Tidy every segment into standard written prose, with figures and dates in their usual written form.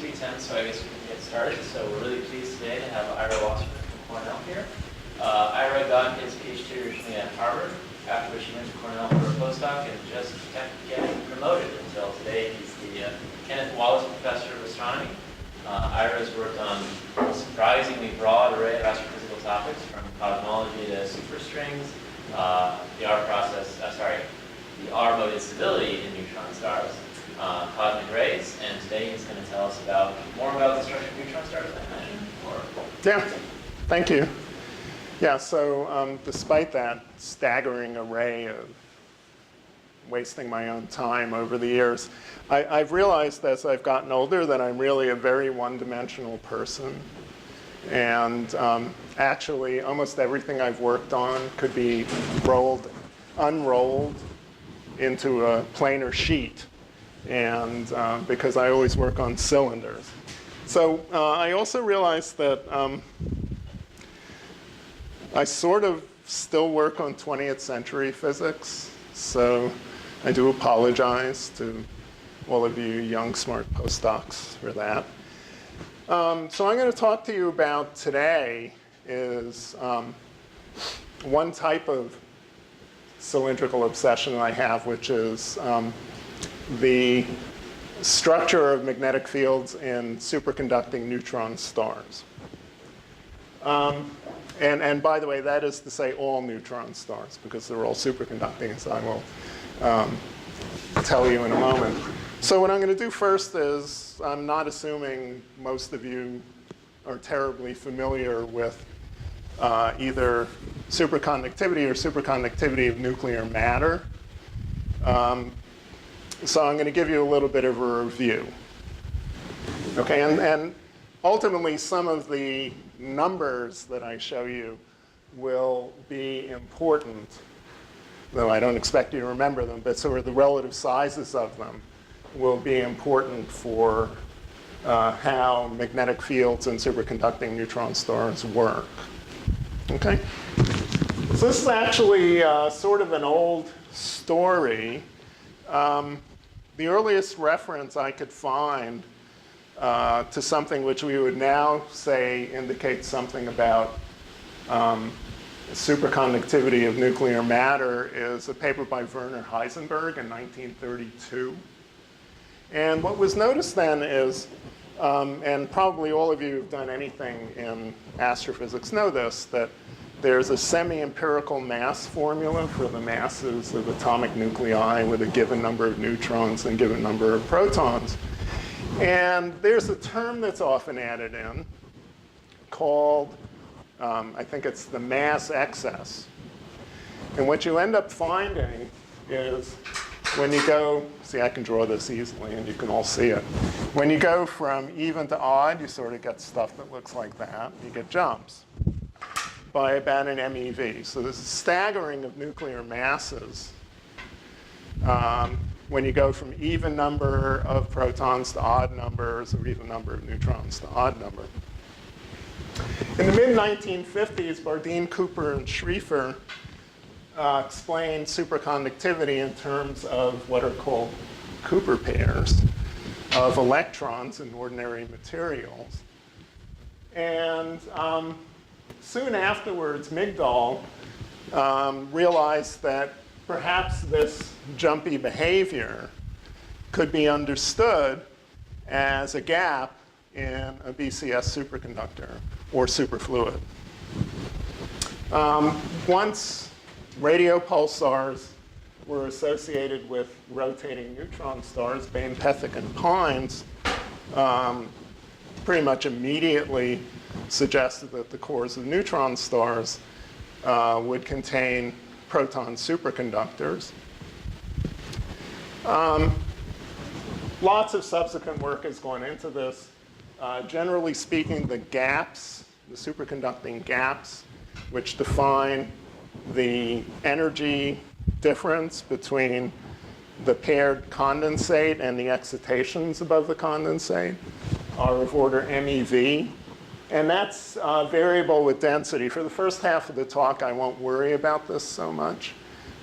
3:10, so I guess we can get started. So we're really pleased today to have Ira Wasserman from Cornell here. Ira got his PhD originally at Harvard, after which he went to Cornell for a postdoc and just kept getting promoted until today. He's the Kenneth Wallace Professor of Astronomy. Ira's worked on a surprisingly broad array of astrophysical topics, from cosmology to superstrings, the R mode instability in neutron stars, cosmic rays, and today he's going to tell us more about the structure of neutron stars, I imagine. Yeah, thank you. Yeah, so despite that staggering array of wasting my own time over the years, I've realized as I've gotten older that I'm really a very one-dimensional person. And actually, almost everything I've worked on could be unrolled into a planar sheet, and because I always work on cylinders. So I also realized that I sort of still work on 20th century physics, so I do apologize to all of you young, smart postdocs for that. So I'm going to talk to you about today is one type of cylindrical obsession I have, which is the structure of magnetic fields in superconducting neutron stars. And by the way, that is to say all neutron stars, because they're all superconducting, as I will tell you in a moment. So what I'm going to do first is, I'm not assuming most of you are terribly familiar with either superconductivity or superconductivity of nuclear matter. So I'm going to give you a little bit of a review. Okay, and ultimately some of the numbers that I show you will be important, though I don't expect you to remember them, but sort of the relative sizes of them will be important for how magnetic fields in superconducting neutron stars work. Okay? So this is actually sort of an old story. The earliest reference I could find to something which we would now say indicates something about superconductivity of nuclear matter is a paper by Werner Heisenberg in 1932. And what was noticed then is, and probably all of you who've done anything in astrophysics know this, that there's a semi-empirical mass formula for the masses of atomic nuclei with a given number of neutrons and a given number of protons. And there's a term that's often added in called, I think it's the mass excess. And what you end up finding is when you go, see, I can draw this easily and you can all see it. When you go from even to odd, you sort of get stuff that looks like that. You get jumps by about an MeV. So there's a staggering of nuclear masses when you go from even number of protons to odd numbers, or even number of neutrons to odd number. In the mid-1950s, Bardeen, Cooper, and Schrieffer explained superconductivity in terms of what are called Cooper pairs of electrons in ordinary materials. And soon afterwards, Migdal realized that perhaps this jumpy behavior could be understood as a gap in a BCS superconductor or superfluid. Once radio pulsars were associated with rotating neutron stars, Bain, Pethick, and Pines pretty much immediately suggested that the cores of neutron stars would contain proton superconductors. Lots of subsequent work has gone into this. Generally speaking, the gaps, the superconducting gaps, which define the energy difference between the paired condensate and the excitations above the condensate, are of order MeV. And that's variable with density. For the first half of the talk, I won't worry about this so much,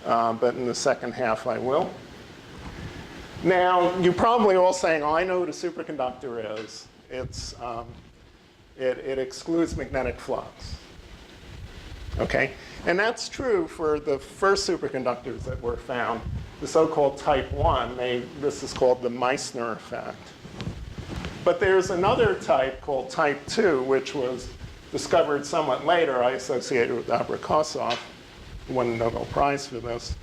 but in the second half, I will. Now, you're probably all saying, oh, I know what a superconductor is. It excludes magnetic flux. Okay? And that's true for the first superconductors that were found, the so-called type 1. This is called the Meissner effect. But there's another type called type 2, which was discovered somewhat later. I associated with Abrikosov, who won the Nobel Prize for this.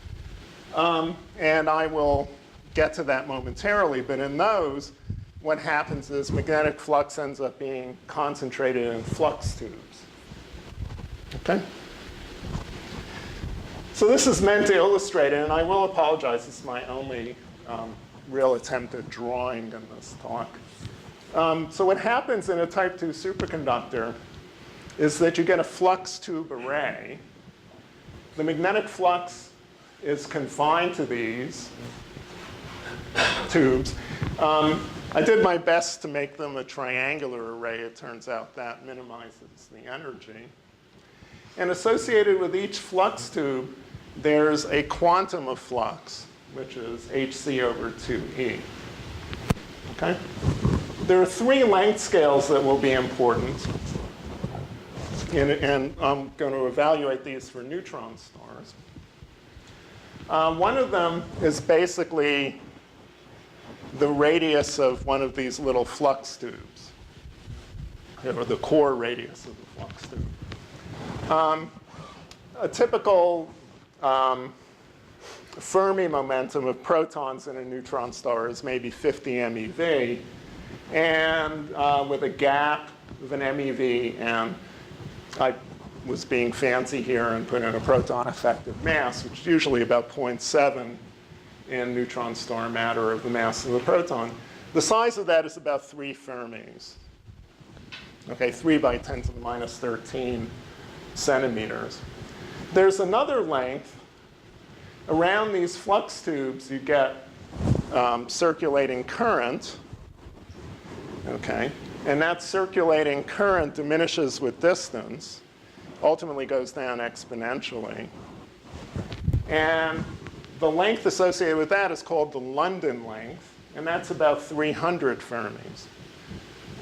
And I will get to that momentarily. But in those, what happens is magnetic flux ends up being concentrated in flux tubes. Okay? So this is meant to illustrate it, and I will apologize. This is my only real attempt at drawing in this talk. So what happens in a type 2 superconductor is that you get a flux tube array. The magnetic flux is confined to these tubes. I did my best to make them a triangular array. It turns out that minimizes the energy. And associated with each flux tube, there's a quantum of flux, which is hc over 2e. Okay? There are 3 length scales that will be important. And I'm going to evaluate these for neutron stars. One of them is basically the radius of one of these little flux tubes, or the core radius of the flux tube. A typical Fermi momentum of protons in a neutron star is maybe 50 MeV, and with a gap of an MeV, and I was being fancy here and put in a proton effective mass, which is usually about 0.7 in neutron star matter of the mass of the proton. The size of that is about 3 Fermis. Okay, 3 by 10 to the minus 13 centimeters. There's another length. Around these flux tubes, you get circulating current. Okay, and that circulating current diminishes with distance, ultimately goes down exponentially. And the length associated with that is called the London length, and that's about 300 Fermis.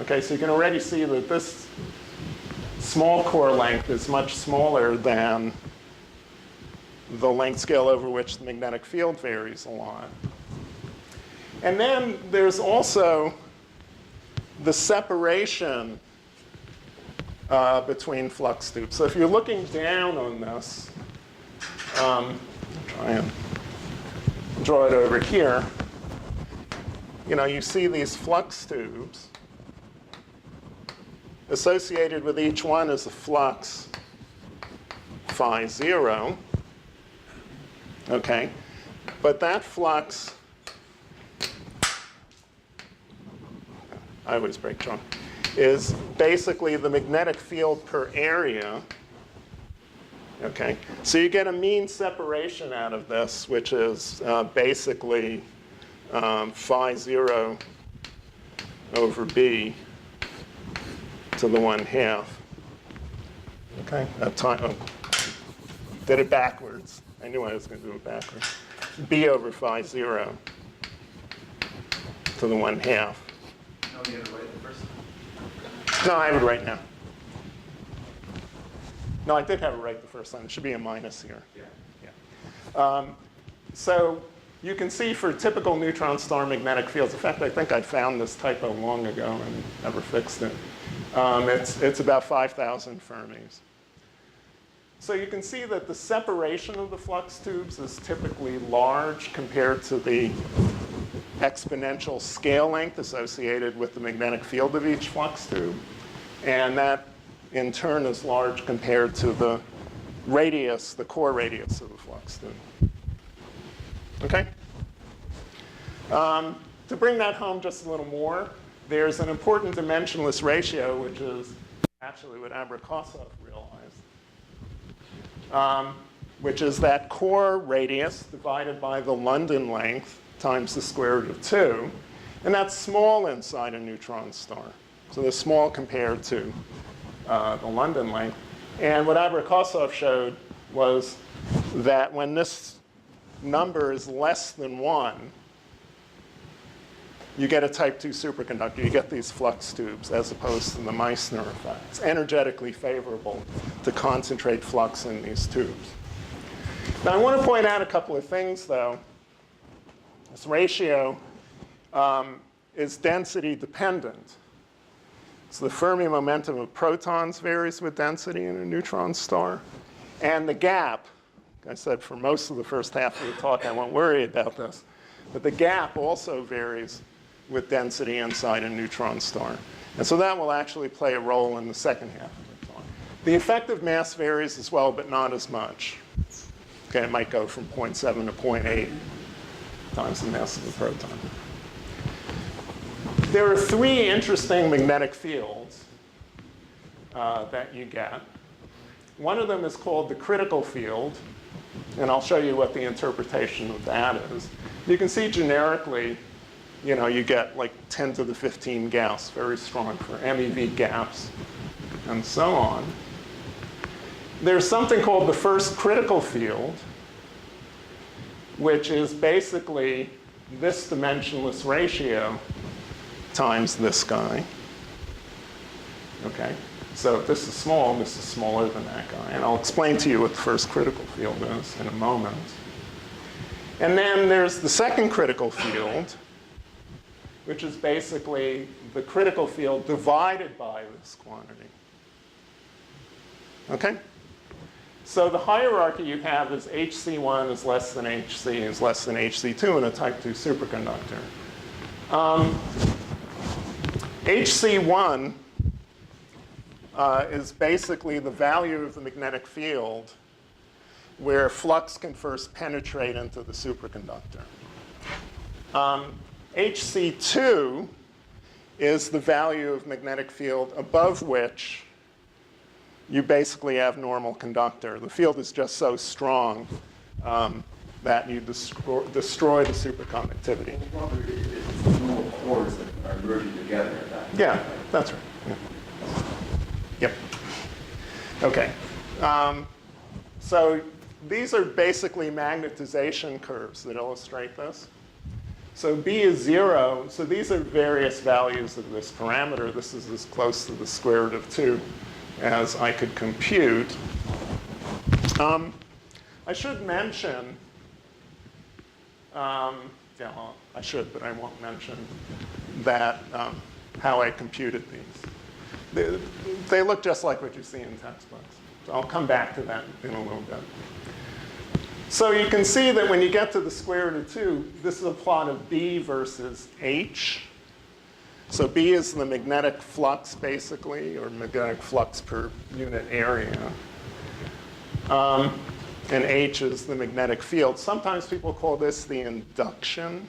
Okay, so you can already see that this small core length is much smaller than the length scale over which the magnetic field varies a lot. And then there's also the separation between flux tubes. So if you're looking down on this, I'll try and draw it over here. You see these flux tubes. Associated with each one is a flux phi 0. Okay, but that flux, I always break John, is basically the magnetic field per area. Okay, so you get a mean separation out of this, which is basically phi 0 over b to the 1/2. Okay, did it backwards. I knew I was going to do it backwards. B over phi 0 to the 1/2. No, you had to write the first. No, I have it right now. No, I did have it right the first time. It should be a minus here. Yeah. So you can see for typical neutron star magnetic fields, in fact, I think I found this typo long ago and never fixed it. It's about 5,000 Fermis. So you can see that the separation of the flux tubes is typically large compared to the exponential scale length associated with the magnetic field of each flux tube. And that, in turn, is large compared to the radius, the core radius of the flux tube. Okay? To bring that home just a little more, there's an important dimensionless ratio, which is actually what Abrikosov realized, which is that core radius divided by the London length times the square root of 2. And that's small inside a neutron star. So they're small compared to the London length. And what Abrikosov showed was that when this number is less than 1, you get a type 2 superconductor. You get these flux tubes as opposed to the Meissner effect. It's energetically favorable to concentrate flux in these tubes. Now, I want to point out a couple of things, though. This ratio is density dependent. So the Fermi momentum of protons varies with density in a neutron star. And the gap, I said for most of the first half of the talk, I won't worry about this. But the gap also varies with density inside a neutron star. And so that will actually play a role in the second half of the talk. The effective mass varies as well, but not as much. Okay, it might go from 0.7 to 0.8 times the mass of the proton. There are three interesting magnetic fields that you get. One of them is called the critical field, and I'll show you what the interpretation of that is. You can see generically, you get like 10 to the 15 Gauss, very strong for MeV gaps, and so on. There's something called the first critical field, which is basically this dimensionless ratio times this guy. Okay? So if this is small, this is smaller than that guy. And I'll explain to you what the first critical field is in a moment. And then there's the second critical field, which is basically the critical field divided by this quantity. Okay? So the hierarchy you have is HC1 is less than HC is less than HC2 in a type 2 superconductor. HC1 is basically the value of the magnetic field where flux can first penetrate into the superconductor. HC2 is the value of magnetic field above which you basically have normal conductor. The field is just so strong that you destroy the superconductivity. It's normal cores that are merging together at that. Yeah, that's right. Yeah. Yep. Okay. So these are basically magnetization curves that illustrate this. So B is 0. So these are various values of this parameter. This is as close to the square root of 2 as I could compute. I should mention, yeah, well, I should, but I won't mention that how I computed these. They look just like what you see in textbooks. So I'll come back to that in a little bit. So you can see that when you get to the square root of 2, this is a plot of B versus H. So B is the magnetic flux, basically, or magnetic flux per unit area. And H is the magnetic field. Sometimes people call this the induction.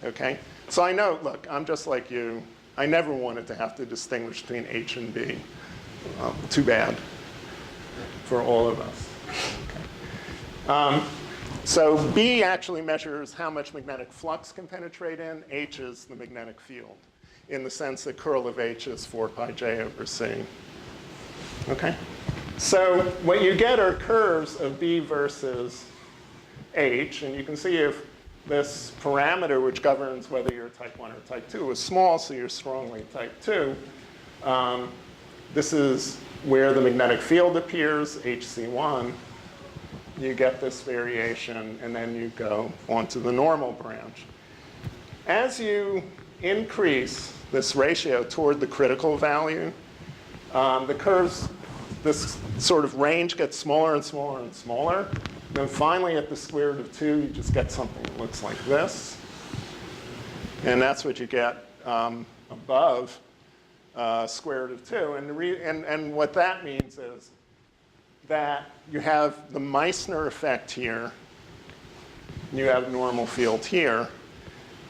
Okay? So I know, look, I'm just like you. I never wanted to have to distinguish between H and B. Too bad for all of us. Okay. So B actually measures how much magnetic flux can penetrate in. H is the magnetic field, in the sense that curl of H is 4 pi j over C. Okay? So what you get are curves of B versus H. And you can see if this parameter, which governs whether you're type 1 or type 2, is small, so you're strongly type 2. This is where the magnetic field appears, HC1. You get this variation, and then you go onto the normal branch. As you increase this ratio toward the critical value, the curves, this sort of range gets smaller and smaller and smaller. Then finally, at the square root of 2, you just get something that looks like this. And that's what you get above square root of 2. And what that means is that you have the Meissner effect here. You have normal field here.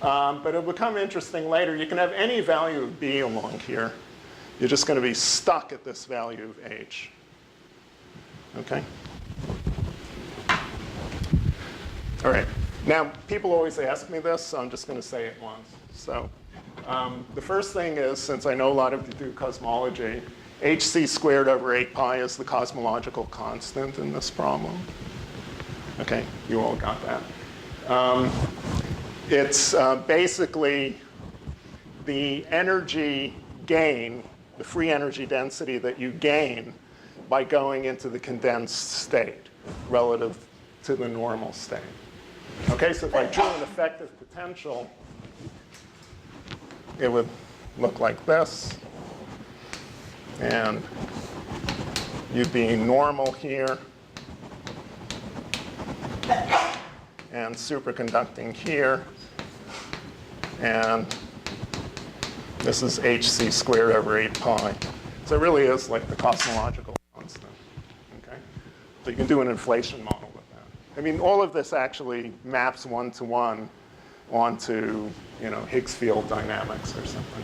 But it'll become interesting later. You can have any value of B along here. You're just going to be stuck at this value of H. Okay? All right. Now, people always ask me this, so I'm just going to say it once. So the first thing is, since I know a lot of you do cosmology, HC squared over 8 pi is the cosmological constant in this problem. Okay, you all got that. it's basically the energy gain, the free energy density that you gain by going into the condensed state relative to the normal state. Okay, so if I drew an effective potential, it would look like this. And you'd be normal here and superconducting here. And this is hc squared over 8 pi. So it really is like the cosmological constant. Okay? So you can do an inflation model with that. I mean, all of this actually maps one-to-one onto, you know, Higgs field dynamics or something.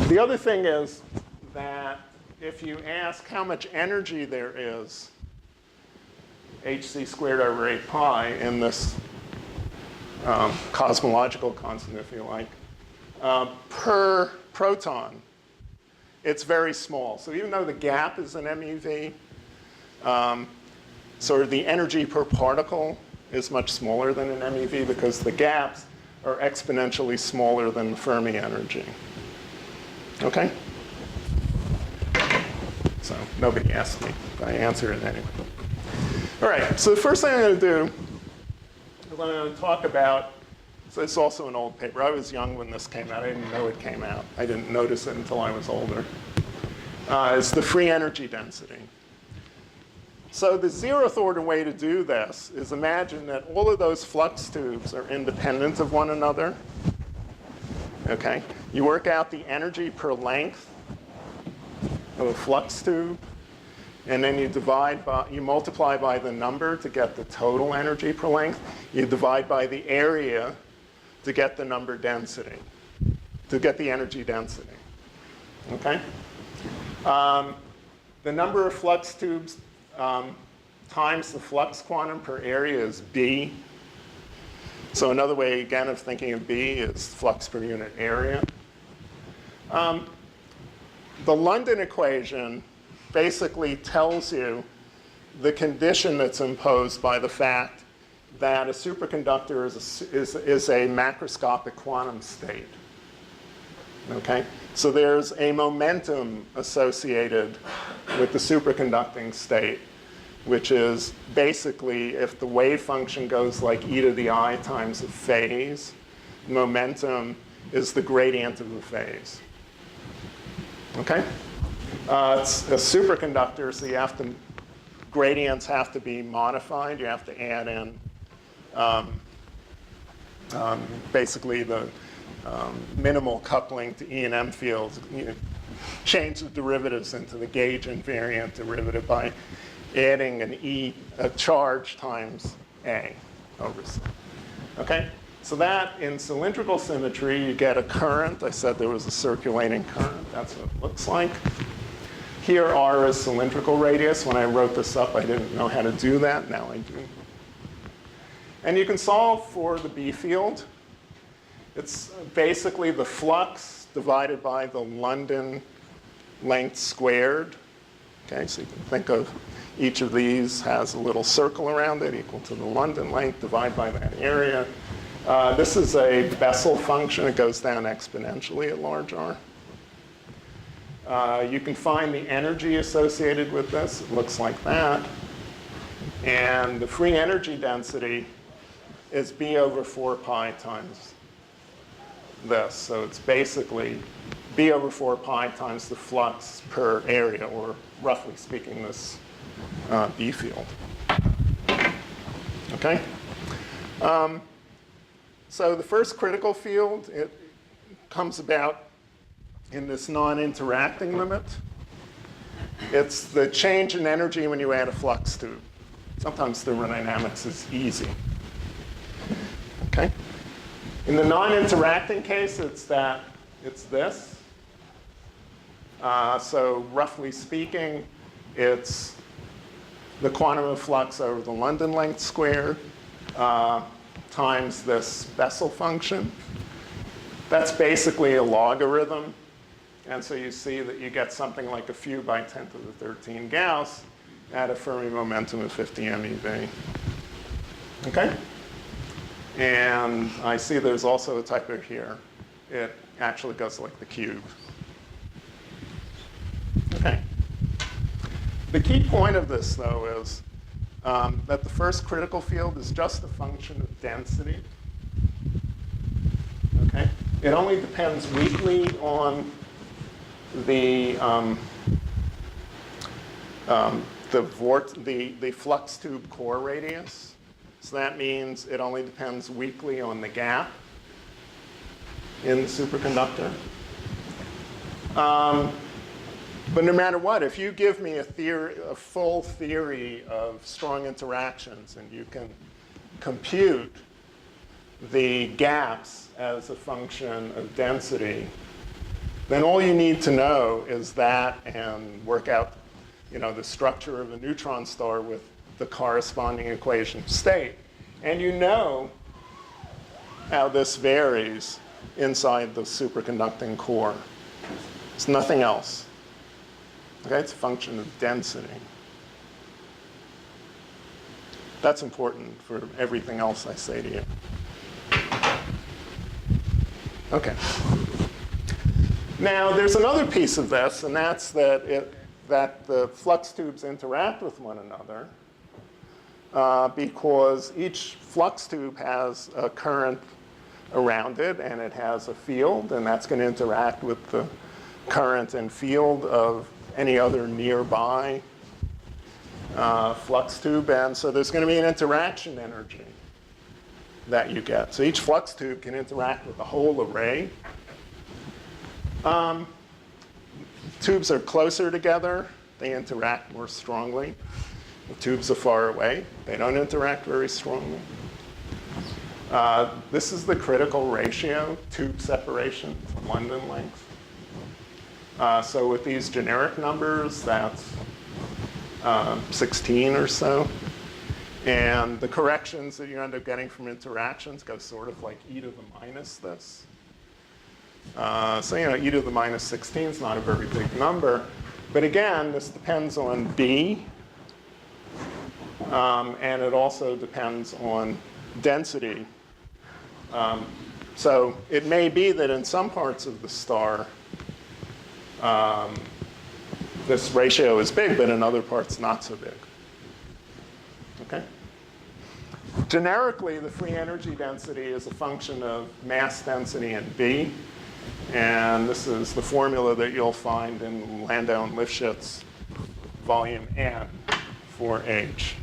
The other thing is that if you ask how much energy there is, hc squared over 8 pi in this cosmological constant, if you like, per proton, it's very small. So even though the gap is an MeV, sort of the energy per particle is much smaller than an MeV because the gaps are exponentially smaller than the Fermi energy. Okay? So nobody asked me, but I answered it anyway. All right, so the first thing I'm going to do is I'm going to talk about, so it's also an old paper. I was young when this came out. I didn't know it came out. I didn't notice it until I was older. It's the free energy density. So the zeroth order way to do this is imagine that all of those flux tubes are independent of one another. Okay? You work out the energy per length of a flux tube, and then you multiply by the number to get the total energy per length. You divide by the area to get the number density, to get the energy density. Okay? The number of flux tubes times the flux quantum per area is B. So another way, again, of thinking of B is flux per unit area. The London equation basically tells you the condition that's imposed by the fact that a superconductor is a macroscopic quantum state. Okay? So there's a momentum associated with the superconducting state, which is basically if the wave function goes like e to the I times a phase, momentum is the gradient of the phase. Okay? It's a superconductor, so gradients have to be modified. You have to add in basically the minimal coupling to E and M fields. You change the derivatives into the gauge invariant derivative by adding a charge times A over C. Okay? So that in cylindrical symmetry, you get a current. I said there was a circulating current. That's what it looks like. Here R is cylindrical radius. When I wrote this up, I didn't know how to do that. Now I do. And you can solve for the B field. It's basically the flux divided by the London length squared. Okay, so you can think of each of these has a little circle around it equal to the London length, divide by that area. This is a Bessel function. It goes down exponentially at large R. You can find the energy associated with this. It looks like that. And the free energy density is B over 4 pi times this. So it's basically B over 4 pi times the flux per area, or roughly speaking, this B field. Okay? So the first critical field, it comes about in this non-interacting limit. It's the change in energy when you add a flux tube. Sometimes thermodynamics is easy. Okay? In the non-interacting case, it's this. So roughly speaking, it's the quantum of flux over the London length squared times this Bessel function. That's basically a logarithm. And so you see that you get something like a few by 10 to the 13 Gauss at a Fermi momentum of 50 MeV. Okay? And I see there's also a typo here. It actually goes like the cube. Okay. The key point of this, though, is that the first critical field is just a function of density. Okay? It only depends weakly on the flux tube core radius. So that means it only depends weakly on the gap in the superconductor. But no matter what, if you give me a full theory of strong interactions and you can compute the gaps as a function of density, then all you need to know is that and work out, the structure of a neutron star with the corresponding equation of state. And you know how this varies inside the superconducting core. It's nothing else. Okay, it's a function of density. That's important for everything else I say to you. Okay. Now, there's another piece of this, and that's that the flux tubes interact with one another because each flux tube has a current around it, and it has a field, and that's going to interact with the current and field of any other nearby flux tube. And so there's going to be an interaction energy that you get. So each flux tube can interact with the whole array. Tubes are closer together. They interact more strongly. The tubes are far away. They don't interact very strongly. This is the critical ratio, tube separation from London length. So with these generic numbers, that's 16 or so. And the corrections that you end up getting from interactions go sort of like e to the minus this. So e to the minus 16 is not a very big number. But again, this depends on B. And it also depends on density. So it may be that in some parts of the star, this ratio is big, but in other parts, not so big. Okay? Generically, the free energy density is a function of mass density in B. And this is the formula that you'll find in Landau and Lifshitz volume N for H.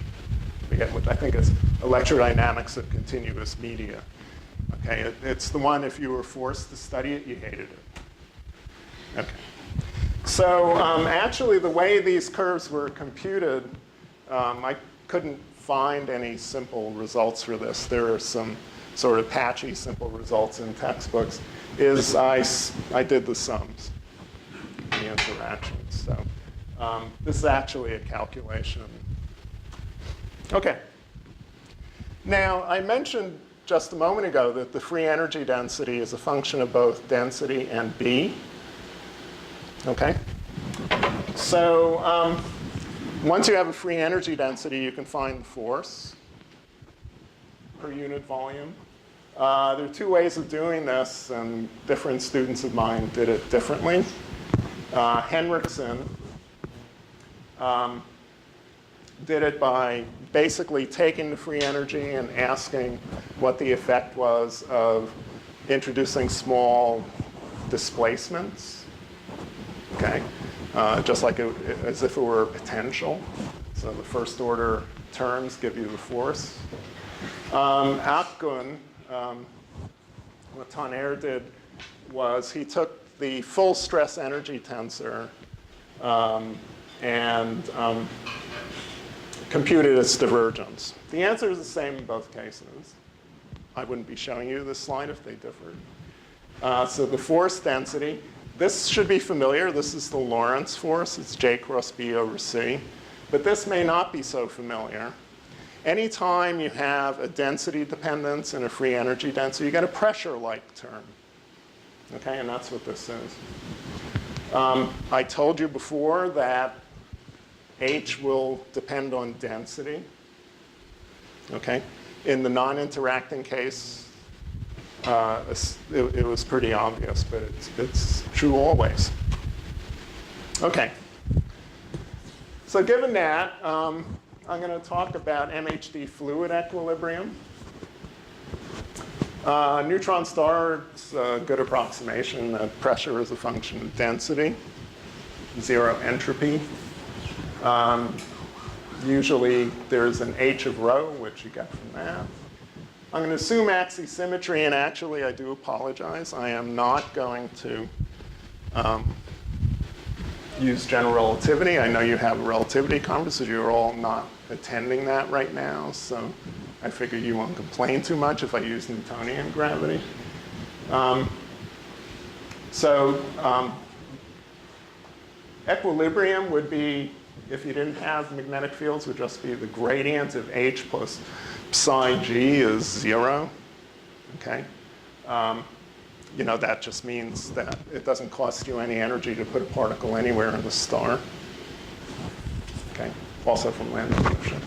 I think it's electrodynamics of continuous media. Okay, it's the one, if you were forced to study it, you hated it. Okay. So actually, the way these curves were computed, I couldn't find any simple results for this. There are some sort of patchy simple results in textbooks. I did the sums, the interactions. So this is actually a calculation. Okay. Now, I mentioned just a moment ago that the free energy density is a function of both density and B. Okay? So once you have a free energy density, you can find the force per unit volume. There are two ways of doing this, and different students of mine did it differently. Henriksen did it by basically taking the free energy and asking what the effect was of introducing small displacements, okay? Just like as if it were a potential. So the first order terms give you the force. Apgun, what Tonnerre did was he took the full stress energy tensor and computed its divergence. The answer is the same in both cases. I wouldn't be showing you this slide if they differed. So the force density, this should be familiar. This is the Lorentz force. It's J cross B over C. But this may not be so familiar. Anytime you have a density dependence and a free energy density, you get a pressure-like term. Okay, and that's what this is. I told you before that H will depend on density. Okay, In the non-interacting case, it was pretty obvious, but it's true always. Okay. So given that, I'm going to talk about MHD fluid equilibrium. Neutron star is a good approximation that pressure is a function of density, zero entropy. Usually there's an h of rho, which you get from that. I'm going to assume axisymmetry, and actually I do apologize. I am not going to use general relativity. I know you have a relativity conference, so you're all not attending that right now. So I figure you won't complain too much if I use Newtonian gravity. Equilibrium would be, if you didn't have magnetic fields, would just be the gradient of h plus psi g is 0. Okay? You know, that just means that it doesn't cost you any energy to put a particle anywhere in the star. Okay? Also from Landau motion.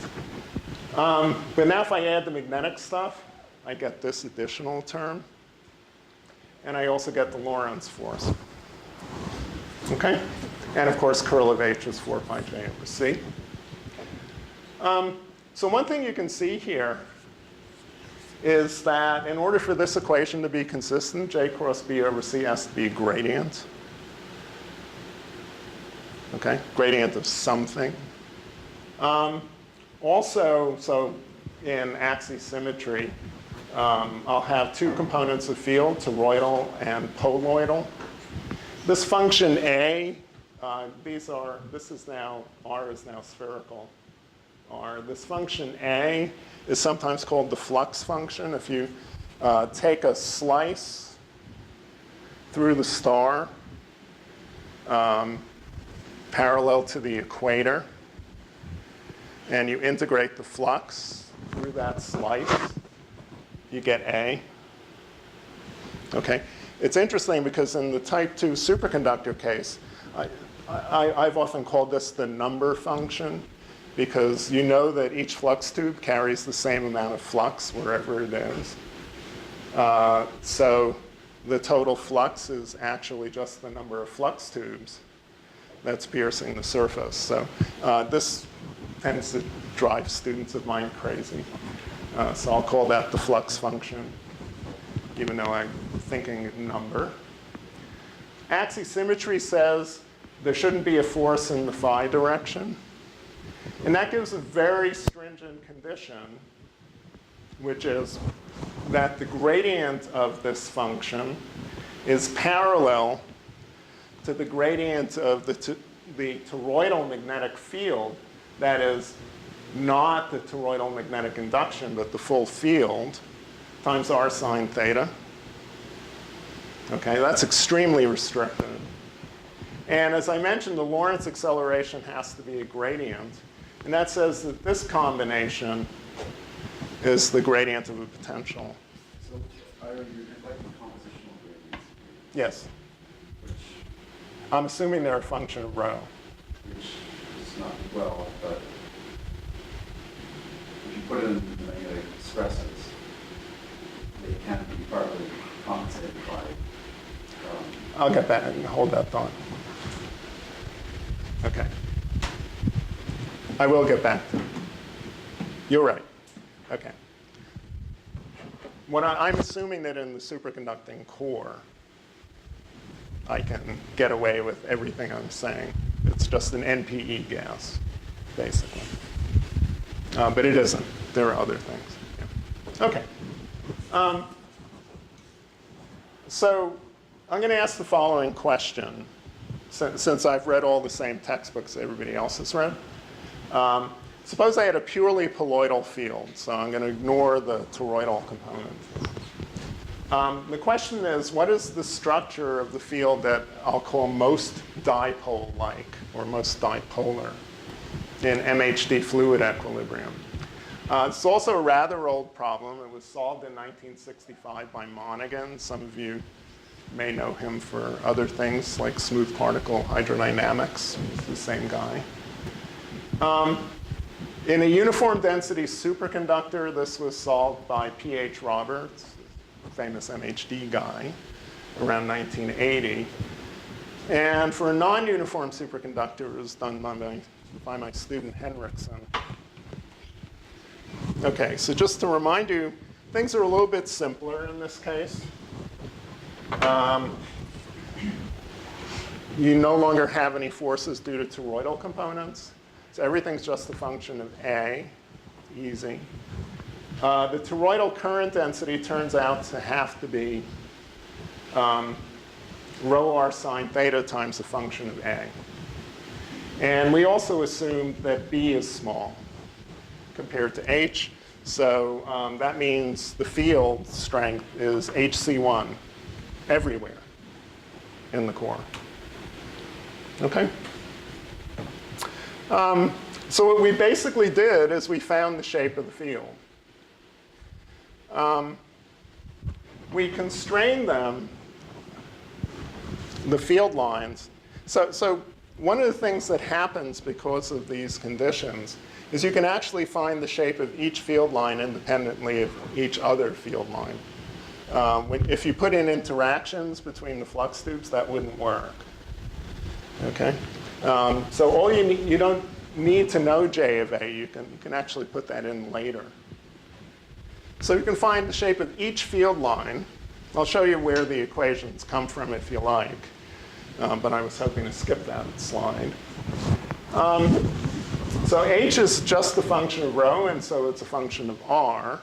But now if I add the magnetic stuff, I get this additional term. And I also get the Lorentz force. Okay? And of course, curl of h is 4 pi j over c. So one thing you can see here is that in order for this equation to be consistent, j cross b over c has to be a gradient. Okay? Gradient of something. Also, so in axisymmetry, I'll have two components of field, toroidal and poloidal. This function a, this is now, r is now spherical. This function a is sometimes called the flux function. If you take a slice through the star parallel to the equator, and you integrate the flux through that slice, you get A. Okay? It's interesting because in the type 2 superconductor case, I've often called this the number function, because you know that each flux tube carries the same amount of flux wherever it is. So the total flux is actually just the number of flux tubes that's piercing the surface. So this tends to drive students of mine crazy. So I'll call that the flux function, even though I'm thinking number. Axisymmetry says there shouldn't be a force in the phi direction. And that gives a very stringent condition, which is that the gradient of this function is parallel to the gradient of the toroidal magnetic field, that is not the toroidal magnetic induction, but the full field, times r sine theta. Okay, that's extremely restricted. And as I mentioned, the Lorentz acceleration has to be a gradient. And that says that this combination is the gradient of a potential. So you're neglecting compositional gradients. Yes. Which I'm assuming they're a function of rho. which is not well, but if you put it in magnetic stresses, they can be partly compensated by. I'll get that and hold that thought. Okay. I will get back to it. You're right. Okay. I'm assuming that in the superconducting core, I can get away with everything I'm saying. It's just an NPE gas, basically. But it isn't. There are other things. Yeah. Okay. So I'm going to ask the following question, since I've read all the same textbooks everybody else has read. Suppose I had a purely poloidal field, so I'm going to ignore the toroidal component. The question is, what is the structure of the field that I'll call most dipole-like, or most dipolar, in MHD fluid equilibrium? It's also a rather old problem. It was solved in 1965 by Monaghan. Some of you may know him for other things, like smooth particle hydrodynamics. He's the same guy. In a uniform density superconductor, this was solved by P.H. Roberts, famous MHD guy, around 1980. And for a non-uniform superconductor, it was done by my student Henriksen. Okay, so just to remind you, things are a little bit simpler in this case. You no longer have any forces due to toroidal components. So everything's just a function of A, easy. The toroidal current density turns out to have to be rho r sine theta times a function of A. And we also assumed that B is small compared to H. So that means the field strength is HC1 everywhere in the core. Okay? So what we basically did is we found the shape of the field. We constrained them, the field lines. So one of the things that happens because of these conditions is you can actually find the shape of each field line independently of each other field line. If you put in interactions between the flux tubes, that wouldn't work. Okay? So all you don't need to know J of A. You can actually put that in later. So you can find the shape of each field line. I'll show you where the equations come from if you like. But I was hoping to skip that slide. So H is just a function of rho, and so it's a function of R.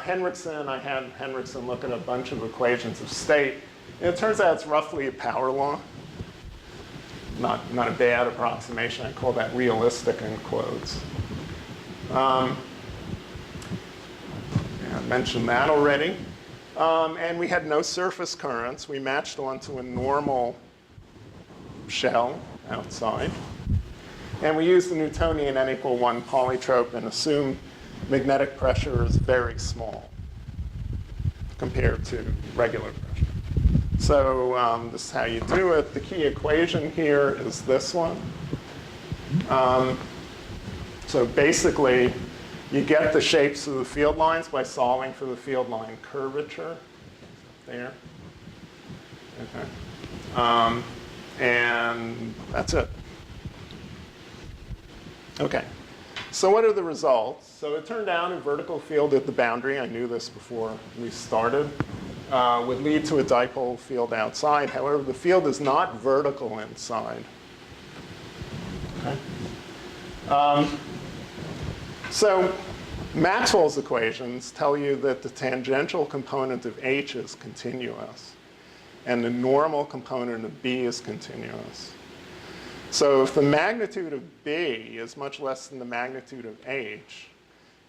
Henriksen, I had Henriksen look at a bunch of equations of state. And it turns out it's roughly a power law. Not a bad approximation. I call that realistic in quotes. I mentioned that already. And we had no surface currents. We matched onto a normal shell outside. And we used the Newtonian n=1 polytrope and assumed magnetic pressure is very small compared to regular pressure. So this is how you do it. The key equation here is this one. So basically, you get the shapes of the field lines by solving for the field line curvature there. Okay. And that's it. Okay. So what are the results? So it turned out a vertical field at the boundary, I knew this before we started, would lead to a dipole field outside. However, the field is not vertical inside. Okay. So Maxwell's equations tell you that the tangential component of H is continuous, and the normal component of B is continuous. So if the magnitude of B is much less than the magnitude of H,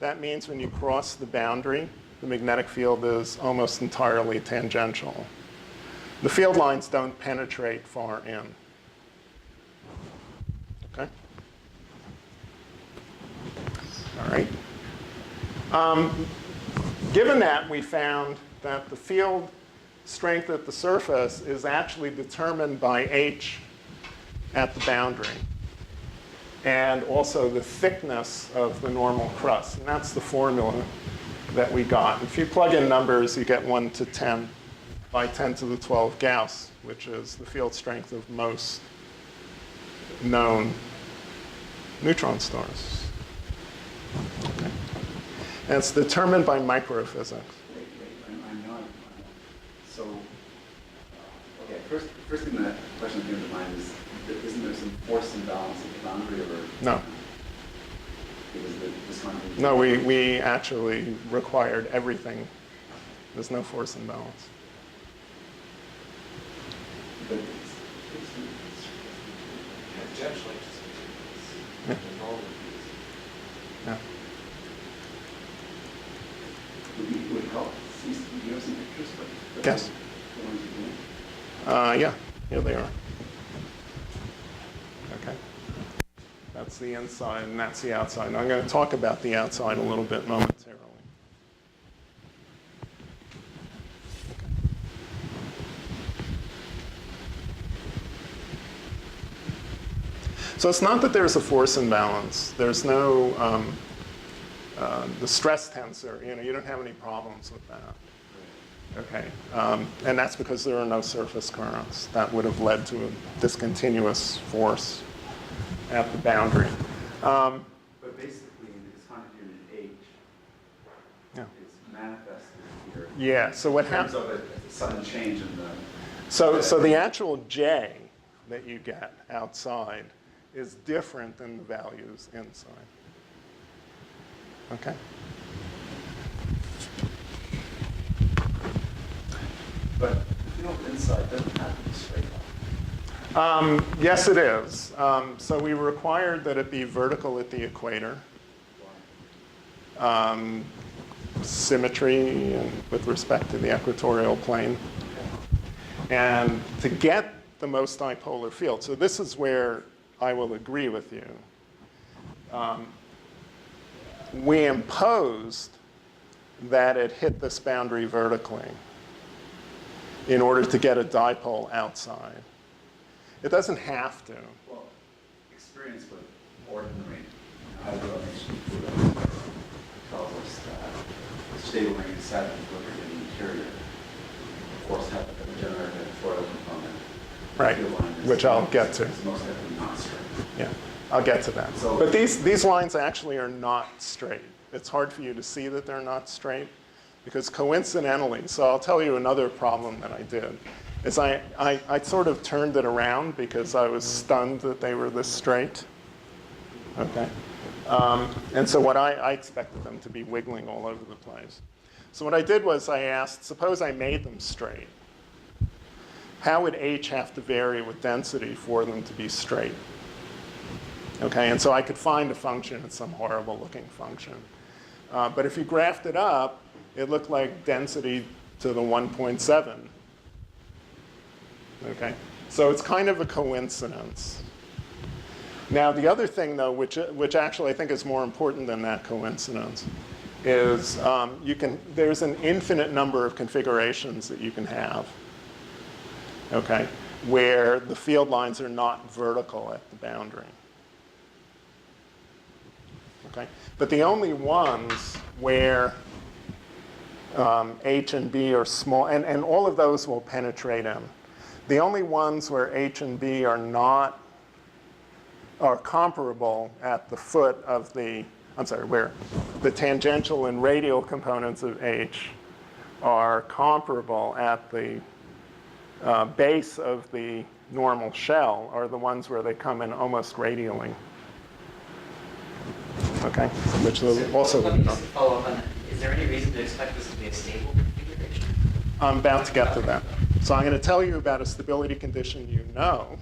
that means when you cross the boundary, the magnetic field is almost entirely tangential. The field lines don't penetrate far in. Okay? All right. Given that, we found that the field strength at the surface is actually determined by H at the boundary, and also the thickness of the normal crust. And that's the formula that we got. If you plug in numbers, you get 1 to 10 by 10 to the 12 Gauss, which is the field strength of most known neutron stars. Okay. And it's determined by microphysics. I'm not. So, okay, first thing that question came to mind is, isn't there some force imbalance at the boundary, or? No. Because this one. No, we actually required everything. There's no force imbalance. But Tangentially, Yeah. Yeah. would it help? Do you have some pictures? Yes. The ones you're doing? Yeah, here they are. Okay. That's the inside, and that's the outside. And I'm going to talk about the outside a little bit momentarily. So it's not that there's a force imbalance. There's no, the stress tensor, you don't have any problems with that. Okay, and that's because there are no surface currents. That would have led to a discontinuous force at the boundary. But basically, the discontinuity unit H Yeah. is manifested here. Yeah, so what In terms happens? of a sudden change in the... So the actual J that you get outside is different than the values inside. Okay? But the field inside doesn't have to be straight line. Yes, it is. So we required that it be vertical at the equator. Symmetry and with respect to the equatorial plane. And to get the most dipolar field, so this is where I will agree with you. We imposed that it hit this boundary vertically in order to get a dipole outside. It doesn't have to. Well, experience with ordinary hydroelectric fluid tells us that stable and static equilibrium in the interior, of course, have a generated Toroidal component. Right, which I'll get to. It's most definitely not straight. Yeah, I'll get to that. So- But these lines actually are not straight. It's hard for you to see that they're not straight because coincidentally, so I'll tell you another problem that I did, is I sort of turned it around because I was stunned that they were this straight. Okay. And so what I expected them to be wiggling all over the place. So what I did was I asked, suppose I made them straight. How would H have to vary with density for them to be straight? Okay, and so I could find a function, it's some horrible looking function. But if you graphed it up, it looked like density to the 1.7. Okay, so it's kind of a coincidence. Now the other thing though, which actually I think is more important than that coincidence, is there's an infinite number of configurations that you can have. Okay, where the field lines are not vertical at the boundary. Okay, but the only ones where H and B are small, and all of those will penetrate in. The only ones where H and B are comparable at the foot of the, where the tangential and radial components of H are comparable at the base of the normal shell are the ones where they come in almost radially. Okay, which will also. Let me just follow up on that. Is there any reason to expect this to be a stable configuration? I'm about to get to that. So I'm going to tell you about a stability condition you know,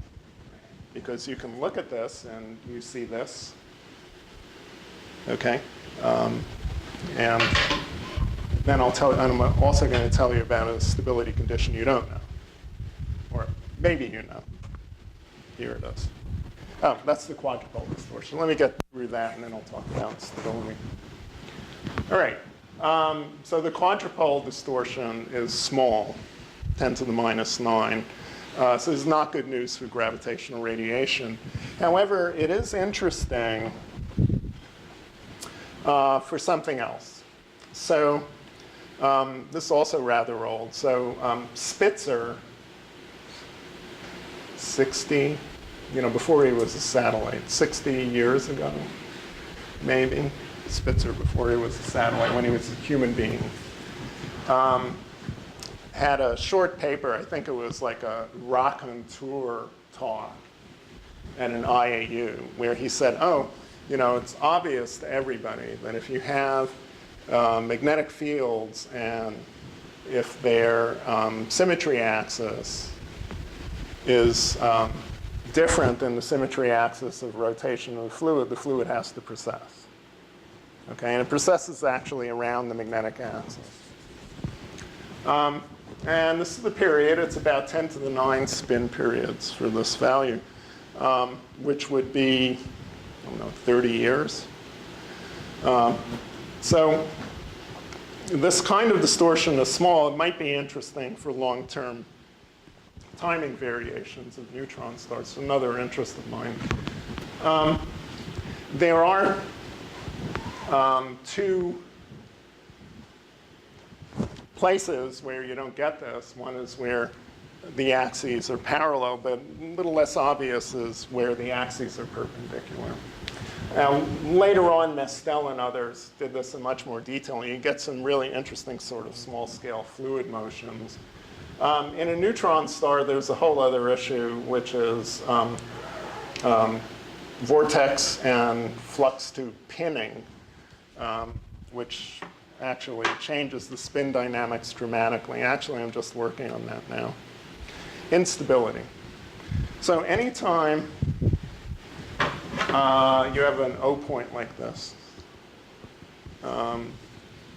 because you can look at this and you see this. Okay, and then I'm also going to tell you about a stability condition you don't know, or maybe you know. Here it is. Oh, that's the quadrupole distortion. Let me get through that, and then I'll talk about stability. All right. So the quadrupole distortion is small, 10 to the minus 9. So this is not good news for gravitational radiation. However, it is interesting for something else. So this is also rather old. So Spitzer, 60, before he was a satellite, 60 years ago, maybe. Spitzer, before he was a satellite, when he was a human being, had a short paper, I think it was like a raconteur talk at an IAU, where he said, it's obvious to everybody that if you have magnetic fields and if their symmetry axis is different than the symmetry axis of rotation of the fluid has to precess. Okay, and it precesses actually around the magnetic axis. And this is the period. It's about 10 to the 9 spin periods for this value, which would be, 30 years. So this kind of distortion is small. It might be interesting for long-term timing variations of neutron stars. Another interest of mine. There are two places where you don't get this. One is where the axes are parallel, but a little less obvious is where the axes are perpendicular. Now, later on, Mestel and others did this in much more detail, and you get some really interesting sort of small-scale fluid motions. In a neutron star, there's a whole other issue, which is vortex and flux tube pinning, which actually changes the spin dynamics dramatically. Actually, I'm just working on that now. Instability. So anytime you have an O point like this,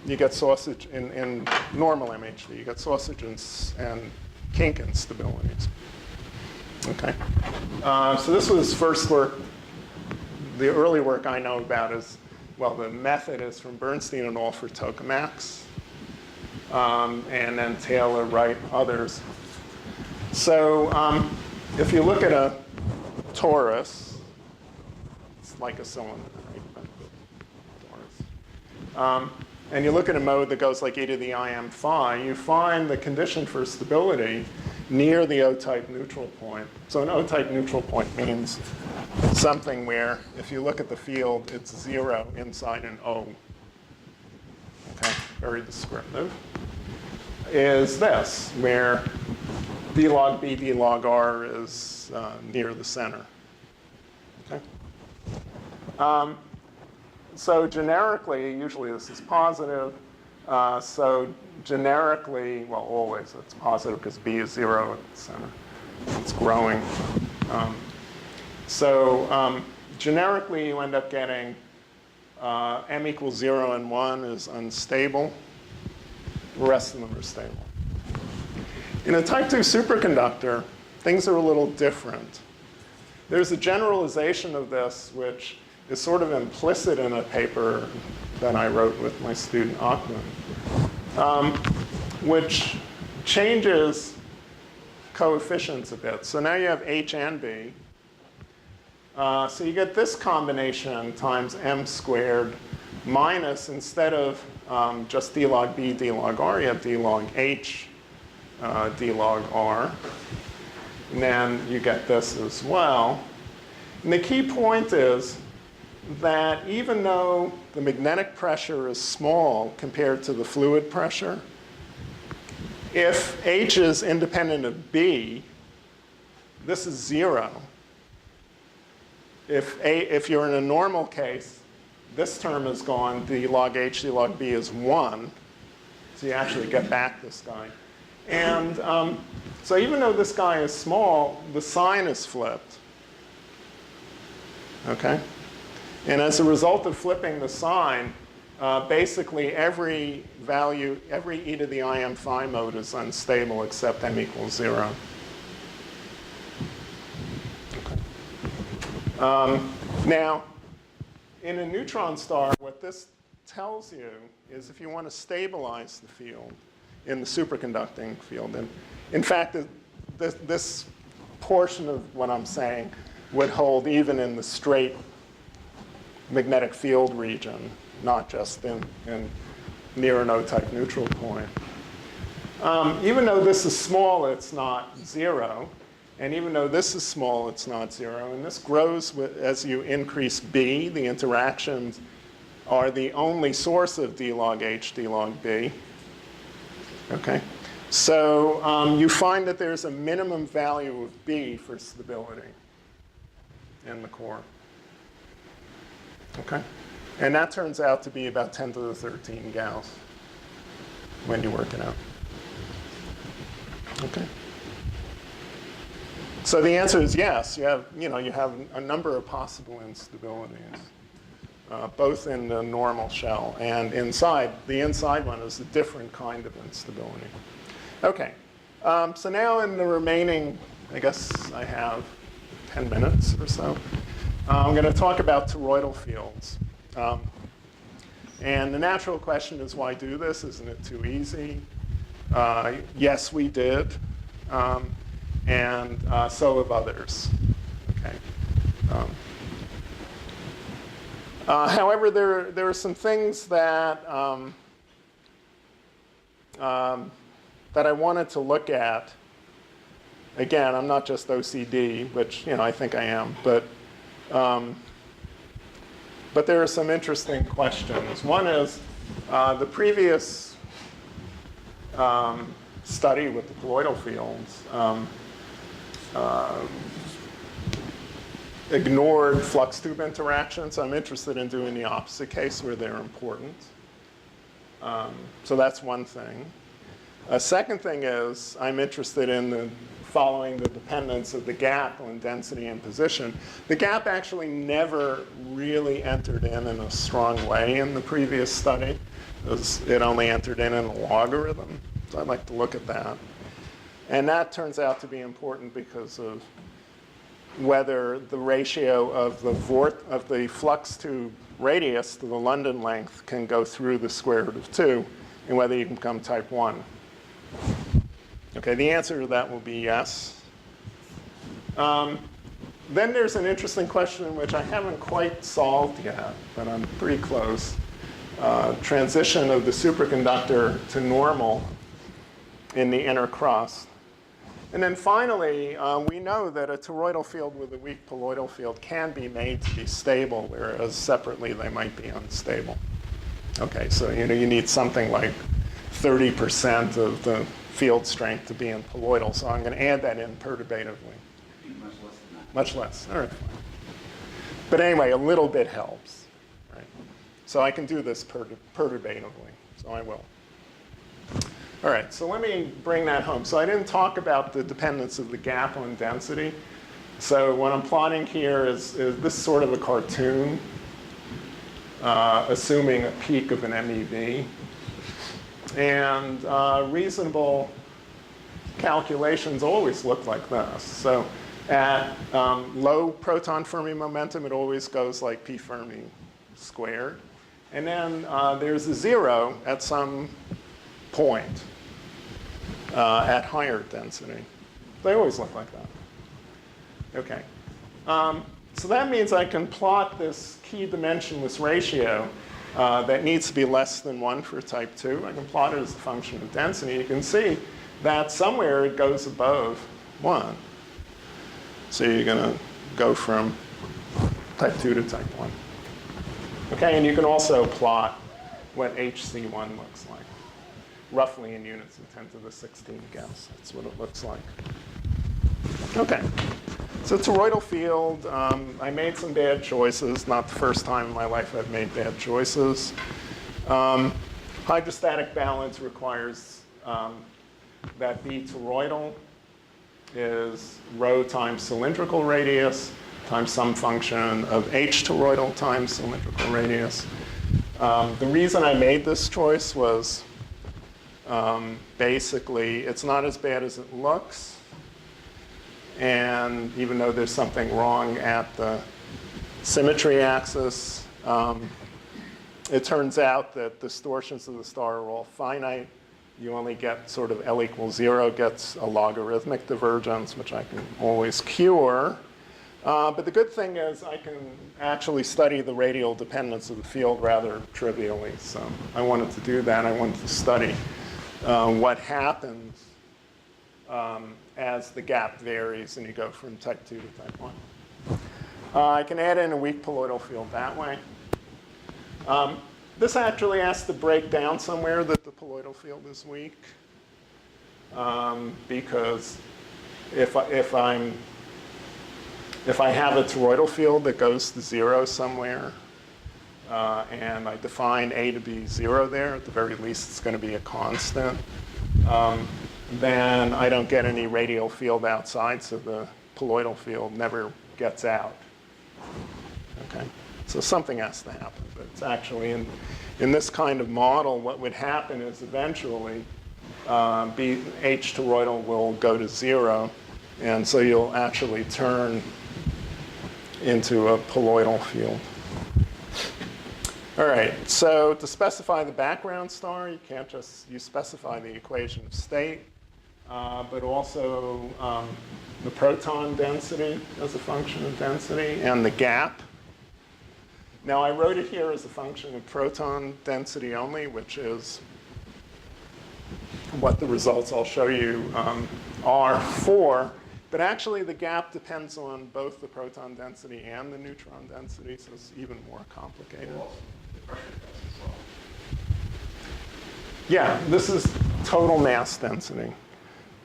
you get sausage in normal MHD. You get sausage and kink instabilities. Okay. So this was first work. The early work I know about is, well, the method is from Bernstein and all for tokamaks, and then Taylor, Wright, others. So if you look at a torus, it's like a cylinder, right? Torus. And you look at a mode that goes like e to the im phi, you find the condition for stability near the O-type neutral point. So an O-type neutral point means something where, if you look at the field, it's 0 inside an O. Okay, very descriptive. Is this, where d log b, d log r is near the center. Okay. So generically, usually this is positive. So generically, well, always it's positive because b is 0 at the center. It's growing. Generically, you end up getting m equals 0 and 1 is unstable. The rest of them are stable. In a type 2 superconductor, things are a little different. There's a generalization of this which is sort of implicit in a paper that I wrote with my student Achman, which changes coefficients a bit. So now you have H and B. So you get this combination times m squared minus, instead of just d log b, d log r, you have d log h, d log r. And then you get this as well. And the key point is that even though the magnetic pressure is small compared to the fluid pressure, if H is independent of B, this is 0. If you're in a normal case, this term is gone, d log H, d log B is 1. So you actually get back this guy. And so even though this guy is small, the sign is flipped. Okay? And as a result of flipping the sign, basically every value, every e to the im phi mode is unstable except m equals 0. Okay. Now, in a neutron star, what this tells you is if you want to stabilize the field in the superconducting field, and in fact, this portion of what I'm saying would hold even in the straight magnetic field region, not just in near an O-type neutral point. Even though this is small, it's not 0. And even though this is small, it's not 0. And this grows as you increase B. The interactions are the only source of d log H, d log B. Okay? So you find that there's a minimum value of B for stability in the core. Okay? And that turns out to be about 10 to the 13 Gauss when you work it out. Okay? So the answer is yes. You have a number of possible instabilities, both in the normal shell and inside. The inside one is a different kind of instability. Okay. So now in the remaining, I guess I have 10 minutes or so, I'm going to talk about toroidal fields. And the natural question is, why do this? Isn't it too easy? Yes, we did. And so have others. Okay. However, there are some things that that I wanted to look at. Again, I'm not just OCD, which I think I am, but there are some interesting questions. One is the previous study with the colloidal fields ignored flux tube interactions. I'm interested in doing the opposite case where they're important. So that's one thing. A second thing is I'm interested in following the dependence of the gap on density and position. The gap actually never really entered in a strong way in the previous study. It only entered in a logarithm. So I'd like to look at that. And that turns out to be important because of whether the ratio of the flux tube radius to the London length can go through the square root of 2, and whether you can become type 1. Okay, the answer to that will be yes. Then there's an interesting question which I haven't quite solved yet, but I'm pretty close. Transition of the superconductor to normal in the inner crust. And then finally, we know that a toroidal field with a weak colloidal field can be made to be stable, whereas separately they might be unstable. Okay, so you need something like 30% of the field strength to be in colloidal, so I'm going to add that in perturbatively. Much less than that. Much less, all right, fine. But anyway, a little bit helps, right? So I can do this perturbatively, so I will. All right, so let me bring that home. So I didn't talk about the dependence of the gap on density. So what I'm plotting here is this sort of a cartoon, assuming a peak of an MEV. And reasonable calculations always look like this. So at low proton Fermi momentum, it always goes like P Fermi squared. And then there's a 0 at some point at higher density. They always look like that. Okay. So that means I can plot this key dimensionless ratio that needs to be less than 1 for type 2. I can plot it as a function of density. You can see that somewhere it goes above 1. So you're going to go from type 2 to type 1. Okay, and you can also plot what HC1 looks like, roughly in units of 10 to the 16 Gauss. That's what it looks like. Okay. So toroidal field, I made some bad choices. Not the first time in my life I've made bad choices. Hydrostatic balance requires that B toroidal is rho times cylindrical radius times some function of H toroidal times cylindrical radius. The reason I made this choice was basically it's not as bad as it looks. And even though there's something wrong at the symmetry axis, it turns out that distortions of the star are all finite. You only get sort of L equals 0 gets a logarithmic divergence, which I can always cure. But the good thing is I can actually study the radial dependence of the field rather trivially. So I wanted to do that. I wanted to study what happens as the gap varies and you go from type 2 to type 1. I can add in a weak colloidal field that way. This actually has to break down somewhere that the colloidal field is weak. Because if I have a toroidal field that goes to 0 somewhere, and I define A to be 0 there, at the very least it's going to be a constant, then I don't get any radial field outside, so the colloidal field never gets out. Okay? So something has to happen, but it's actually in this kind of model, what would happen is eventually H toroidal will go to 0, and so you'll actually turn into a colloidal field. All right, so to specify the background star, you can't just, you specify the equation of state, but also the proton density as a function of density, and the gap. Now, I wrote it here as a function of proton density only, which is what the results I'll show you are for. But actually, the gap depends on both the proton density and the neutron density, so it's even more complicated. Well, the pressure does as well. Yeah, this is total mass density.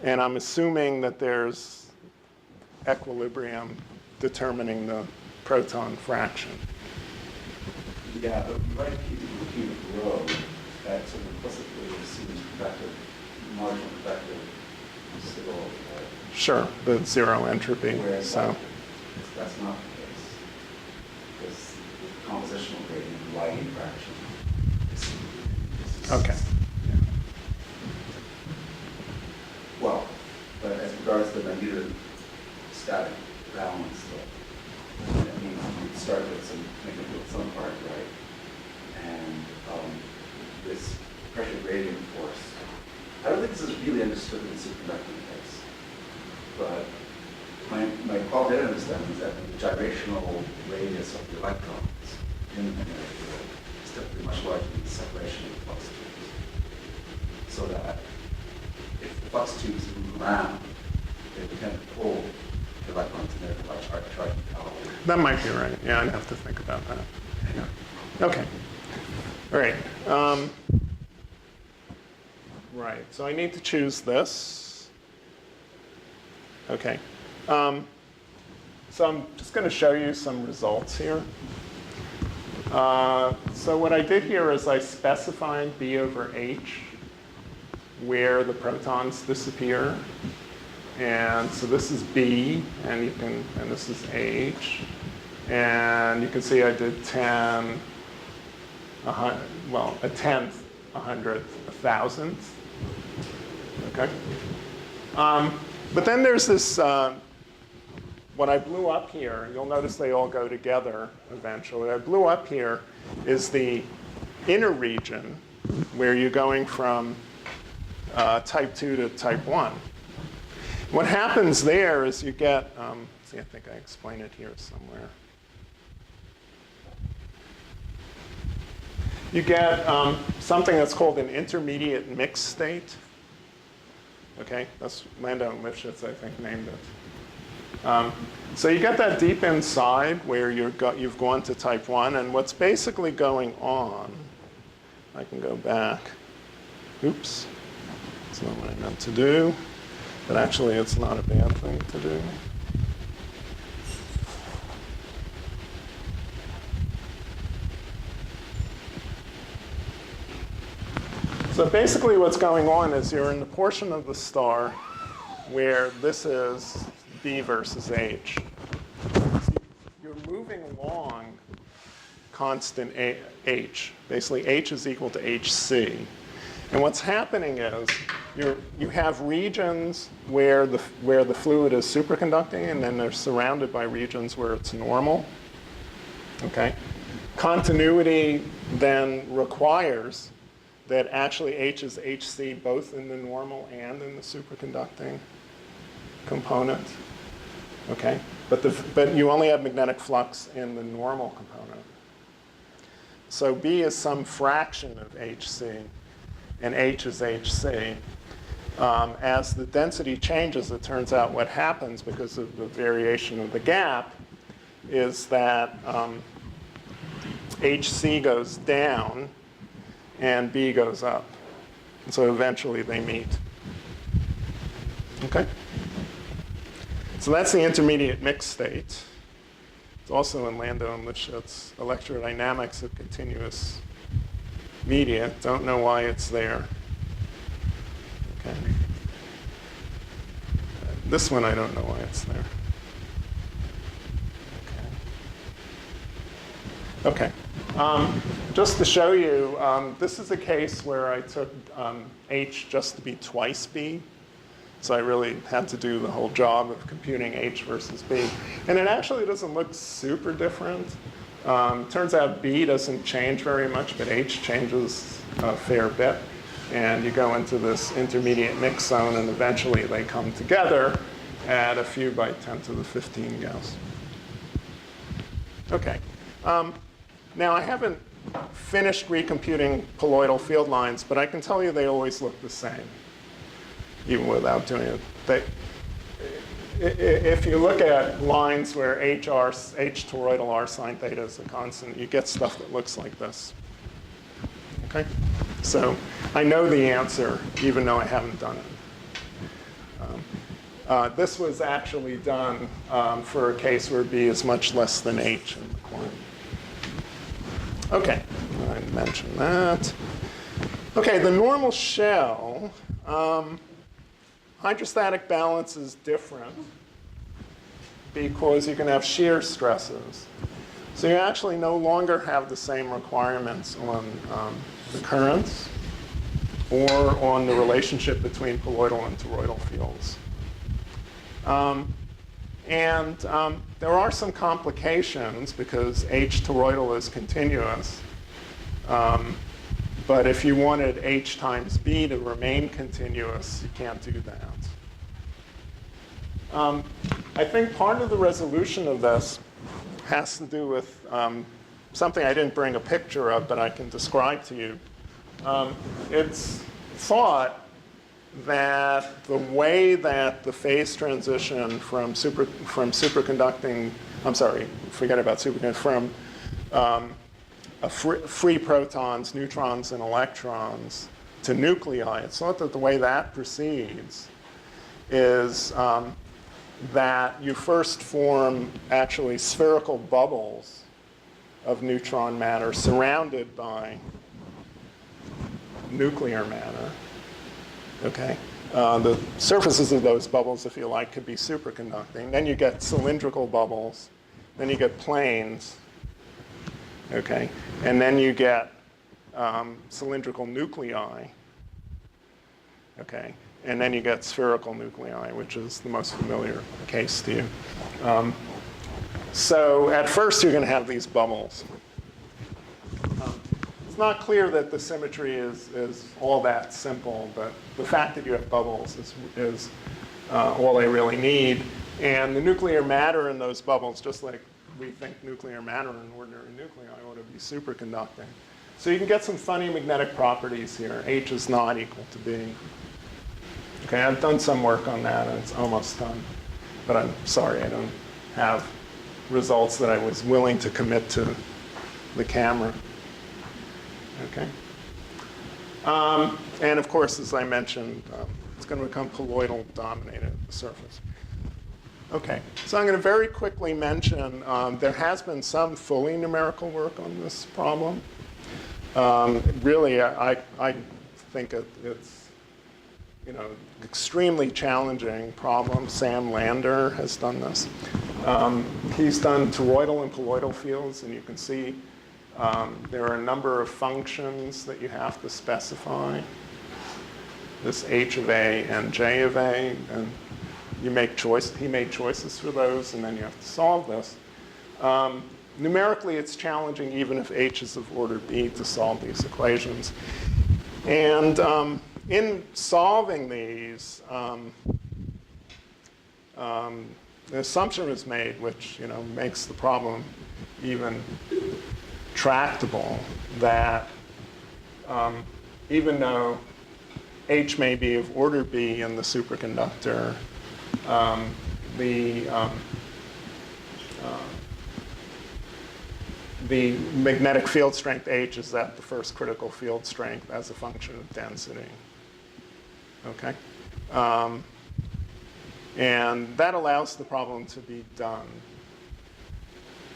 And I'm assuming that there's equilibrium determining the proton fraction. Yeah, but you write cubic rho, that sort of implicitly assumes convective, marginal convective stability, right? Sure, the zero entropy. Whereas So that's not the case. Because the compositional gradient, the lighting fraction, is okay. well, but as regards to the magnetostatic balance, that means you start with some part, right? And this pressure gradient force, I don't think this is really understood in the superconducting case, but my qualitative understanding is that the gyrational radius of the electrons in the magnetic field is typically much larger than the separation of the flux tubes. So that if the flux tubes move around, they tend to pull the electrons in their large charging power. That might be right. Yeah, I'd have to think about that. Yeah. Okay. All right. Right. So I need to choose this. Okay. So I'm just going to show you some results here. So what I did here is I specified B over H where the protons disappear. And so this is B, and this is H. And you can see I did 10, a tenth, a hundredth, a thousandth. Okay. But then there's this, what I blew up here, you'll notice they all go together eventually. What I blew up here is the inner region where you're going from type 2 to type 1. What happens there is you get, see, I think I explain it here somewhere. You get something that's called an intermediate mixed state. Okay, that's Landau and Lifshitz, I think, named it. So you get that deep inside where you've gone to type 1, and what's basically going on, I can go back. Oops, that's not what I meant to do. But actually, it's not a bad thing to do. So basically what's going on is you're in the portion of the star where this is B versus H. So you're moving along constant H. Basically, H is equal to HC. And what's happening is you have regions where the fluid is superconducting, and then they're surrounded by regions where it's normal. Okay? Continuity then requires that actually H is HC both in the normal and in the superconducting component. Okay? But you only have magnetic flux in the normal component. So B is some fraction of HC. And H is HC. As the density changes, it turns out what happens because of the variation of the gap is that HC goes down and B goes up. And so eventually they meet. Okay? So that's the intermediate mixed state. It's also in Landau and Lifshitz, electrodynamics of continuous media. Don't know why it's there. Okay. This one, I don't know why it's there. Okay. Just to show you, this is a case where I took H just to be twice B. So I really had to do the whole job of computing H versus B. And it actually doesn't look super different. Turns out B doesn't change very much, but H changes a fair bit. And you go into this intermediate mix zone, and eventually they come together at a few by 10 to the 15 Gauss. Okay. Now, I haven't finished recomputing colloidal field lines, but I can tell you they always look the same, even without doing it. If you look at lines where H toroidal r sine theta is a constant, you get stuff that looks like this. Okay? So I know the answer, even though I haven't done it. This was actually done for a case where B is much less than H in the quantity. Okay, I mentioned that. Okay, the normal shell, hydrostatic balance is different because you can have shear stresses. So you actually no longer have the same requirements on the currents or on the relationship between colloidal and toroidal fields. There are some complications because H toroidal is continuous. But if you wanted H times B to remain continuous, you can't do that. I think part of the resolution of this has to do with something I didn't bring a picture of, but I can describe to you. It's thought that the way that the phase transition from superconducting, I'm sorry, forget about superconducting, from free protons, neutrons, and electrons to nuclei, it's thought that the way that proceeds is that you first form actually spherical bubbles of neutron matter surrounded by nuclear matter. Okay? The surfaces of those bubbles, if you like, could be superconducting. Then you get cylindrical bubbles. Then you get planes. Okay? And then you get cylindrical nuclei. Okay? And then you get spherical nuclei, which is the most familiar case to you. So at first, you're going to have these bubbles. It's not clear that the symmetry is all that simple, but the fact that you have bubbles is all they really need. And the nuclear matter in those bubbles, just like we think nuclear matter in ordinary nuclei ought to be superconducting. So you can get some funny magnetic properties here. H is not equal to B. Okay, I've done some work on that, and it's almost done. But I'm sorry, I don't have results that I was willing to commit to the camera. Okay. And of course, as I mentioned, it's going to become colloidal dominated at the surface. Okay, so I'm going to very quickly mention there has been some fully numerical work on this problem. Really, I think it's extremely challenging problem. Sam Lander has done this. He's done toroidal and colloidal fields, and you can see there are a number of functions that you have to specify. This H of A and J of A, and you make he made choices for those, and then you have to solve this. Numerically, it's challenging even if H is of order B to solve these equations. And in solving these, the assumption was made, which makes the problem even tractable, that even though H may be of order B in the superconductor, the magnetic field strength H is at the first critical field strength as a function of density. Okay? And that allows the problem to be done.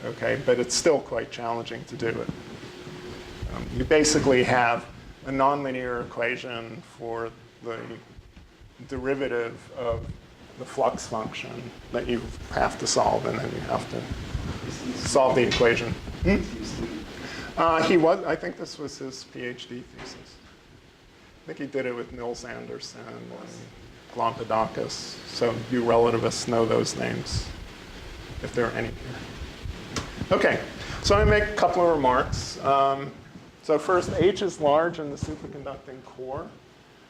Okay, but it's still quite challenging to do it. You basically have a nonlinear equation for the derivative of the flux function that you have to solve, and then you have to solve the equation. I think this was his PhD thesis. I think he did it with Nils Anderson and Glompadakis. So you relativists know those names, if there are any here. Okay, so I'm going to make a couple of remarks. So first, H is large in the superconducting core,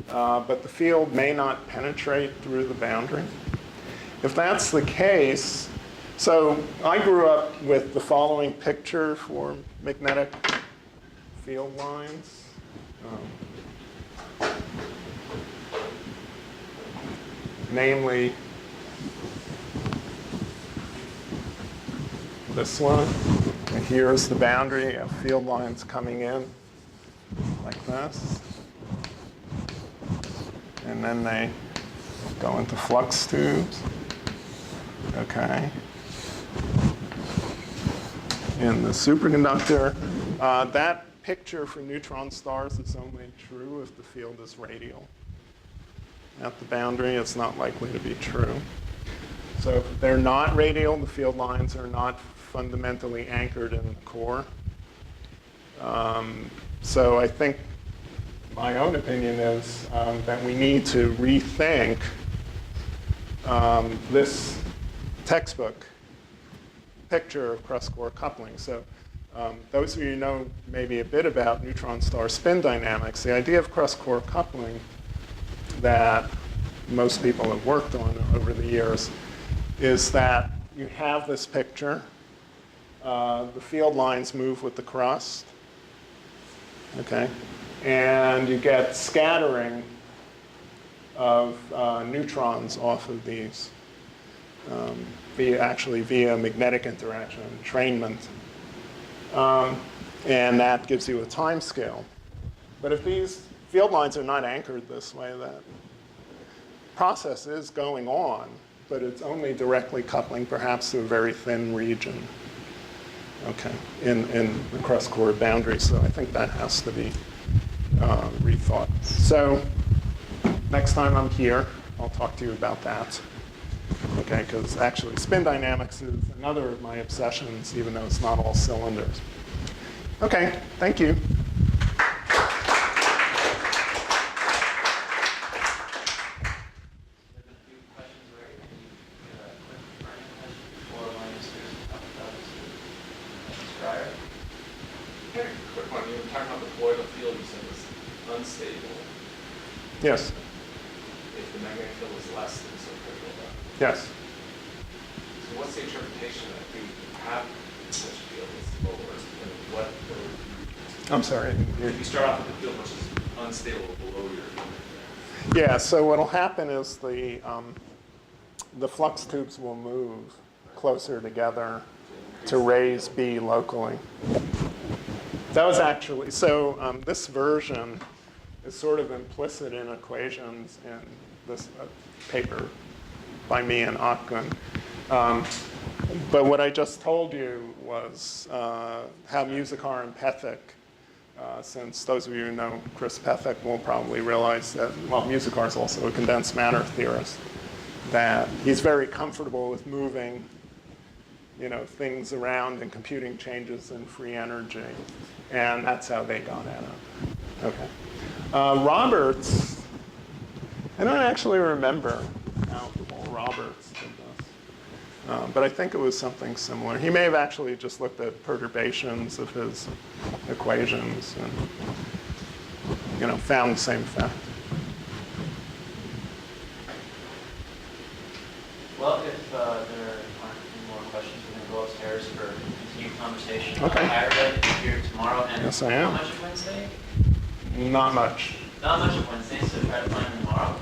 but the field may not penetrate through the boundary. If that's the case, So I grew up with the following picture for magnetic field lines. Namely, this one. And here's the boundary of field lines coming in like this. And then they go into flux tubes. Okay. In the superconductor, that picture for neutron stars is only true if the field is radial. At the boundary, it's not likely to be true. So if they're not radial, the field lines are not fundamentally anchored in the core. So I think my own opinion is that we need to rethink this textbook picture of cross-core coupling. So those of you who know maybe a bit about neutron star spin dynamics, the idea of cross-core coupling that most people have worked on over the years is that you have this picture. The field lines move with the crust, okay? And you get scattering of neutrons off of these via magnetic interaction, entrainment. And that gives you a time scale. But if these field lines are not anchored this way, that process is going on, but it's only directly coupling perhaps to a very thin region, okay, in the cross-core boundary. So I think that has to be rethought. So next time I'm here, I'll talk to you about that, okay, because actually spin dynamics is another of my obsessions, even though it's not all cylinders. Okay, thank you. Yes. If the magnetic field is less than superconductor. Yes. So what's the interpretation that we have such a field that's lower? And what I'm sorry. if you start off with a field which is unstable below your Yeah, so what'll happen is the flux tubes will move closer together to raise B locally. That was actually, so this version is sort of implicit in equations in this paper by me and Otkun. But what I just told you was how Musachar and Pethick, since those of you who know Chris Pethick will probably realize that, well, Musachar is also a condensed matter theorist, that he's very comfortable with moving things around and computing changes in free energy. And that's how they got at it. Okay. Roberts, I don't actually remember how Roberts did this. But I think it was something similar. He may have actually just looked at perturbations of his equations and found the same fact. Well, if there aren't any more questions, we're going to go upstairs for a continued conversation. Okay. Ira is here tomorrow, and Yes, I am. how much of Wednesday? Not much. Not much of Wednesday, so try to find him tomorrow.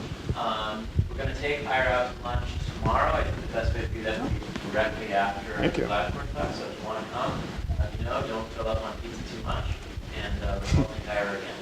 We're going to take Ira out to lunch tomorrow. I think the best way to do that would be directly after the Blackboard class. So if you want to come, let me know. Don't fill up on pizza too much. And we'll thank Ira again.